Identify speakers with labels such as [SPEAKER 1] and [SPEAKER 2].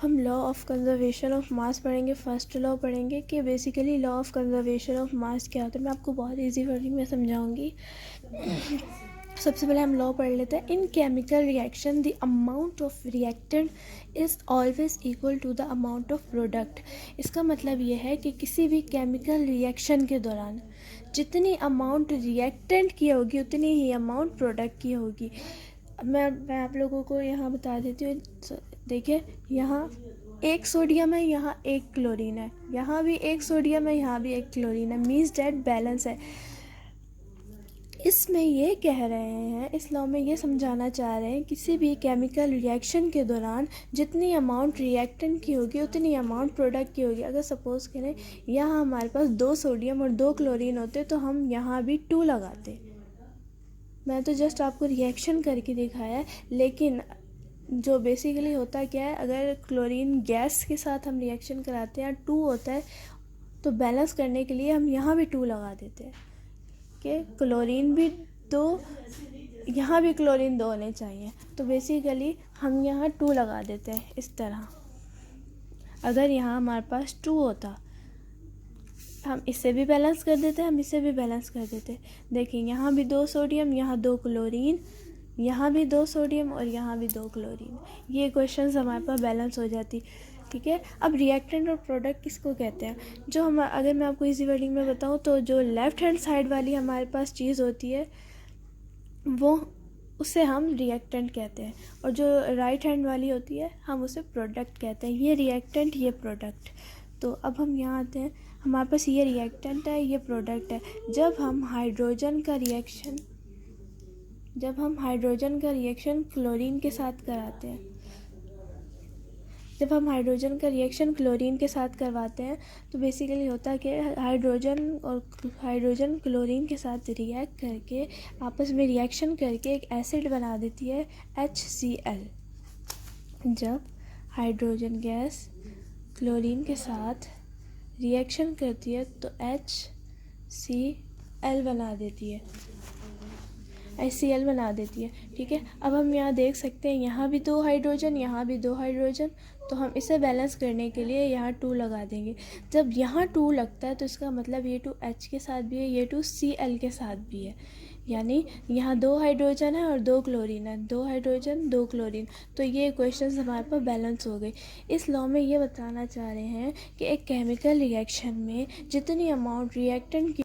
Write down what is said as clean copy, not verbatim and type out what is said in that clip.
[SPEAKER 1] हम law of conservation of mass पढ़ेंगे। First law पढ़ेंगे कि basically law of conservation of mass क्या होता है। मैं आपको बहुत इजी वर्डिंग में समझाऊंगी। सबसे पहले हम लॉ पढ़ लेते हैं। In chemical reaction the amount of reactant is always equal to the amount of product. इसका मतलब ये है कि किसी भी केमिकल रिएक्शन के दौरान जितनी अमाउंट रिएक्टेंट की होगी उतनी ही अमाउंट प्रोडक्ट की होगी। मैं आप लोगों को यहाँ बता देती हूँ। देखिए, यहाँ एक सोडियम है, यहाँ एक क्लोरीन है, यहाँ भी एक सोडियम है, यहाँ भी एक क्लोरीन है। मीन्स डेट बैलेंस है। इसमें ये कह रहे हैं, इस लॉ में ये समझाना चाह रहे हैं, किसी भी केमिकल रिएक्शन के दौरान जितनी अमाउंट रिएक्टेंट की होगी उतनी अमाउंट प्रोडक्ट की होगी। अगर सपोज़ करें यहाँ हमारे पास 2 सोडियम और 2 क्लोरीन होते तो हम यहाँ भी 2 लगाते। मैं तो जस्ट आपको रिएक्शन करके दिखाया है, लेकिन जो बेसिकली होता क्या है, अगर क्लोरीन गैस के साथ हम रिएक्शन कराते हैं 2 होता है तो बैलेंस करने के लिए हम यहाँ भी 2 लगा देते हैं कि क्लोरीन भी 2, यहाँ भी क्लोरीन 2 होने चाहिए। तो बेसिकली हम यहाँ 2 लगा देते हैं इस तरह। अगर यहाँ हमारे पास 2 होता, हम इससे भी बैलेंस कर देते, हम इससे भी बैलेंस कर देते। देखिए, यहाँ भी 2 सोडियम, यहाँ 2 क्लोरीन, यहाँ भी 2 सोडियम और यहाँ भी 2 क्लोरीन। ये क्वेश्चंस हमारे पास बैलेंस हो जाती। ठीक है। अब रिएक्टेंट और प्रोडक्ट किसको कहते हैं? जो हम, अगर मैं आपको इजी वर्डिंग में बताऊँ तो जो लेफ़्ट हैंड साइड वाली हमारे पास चीज़ होती है वो, उसे हम रिएक्टेंट कहते हैं, और जो राइट हैंड वाली होती है हम उसे प्रोडक्ट कहते हैं। ये रिएक्टेंट, ये प्रोडक्ट। तो अब हम यहाँ आते हैं, हमारे पास ये रिएक्टेंट है, ये प्रोडक्ट है। जब हम हाइड्रोजन का रिएक्शन क्लोरीन के साथ कराते हैं, जब हम हाइड्रोजन का रिएक्शन क्लोरीन के साथ करवाते हैं तो बेसिकली होता है कि हाइड्रोजन क्लोरीन के साथ रिएक्ट करके, आपस में रिएक्शन करके एक एसिड बना देती है HCl। जब हाइड्रोजन गैस क्लोरीन के साथ रिएक्शन करती है तो HCl बना देती है, HCl बना देती है। ठीक है। अब हम यहाँ देख सकते हैं, यहाँ भी 2 हाइड्रोजन, यहाँ भी 2 हाइड्रोजन, तो हम इसे बैलेंस करने के लिए यहाँ 2 लगा देंगे। जब यहाँ 2 लगता है तो इसका मतलब ये 2 H के साथ भी है, ये 2 Cl के साथ भी है। यानी यहाँ 2 हाइड्रोजन है और 2 क्लोरीन है, 2 हाइड्रोजन 2 क्लोरीन। तो ये क्वेश्चन हमारे पास बैलेंस हो गए। इस लॉ में ये बताना चाह रहे हैं कि एक केमिकल रिएक्शन में जितनी अमाउंट रिएक्टेंट की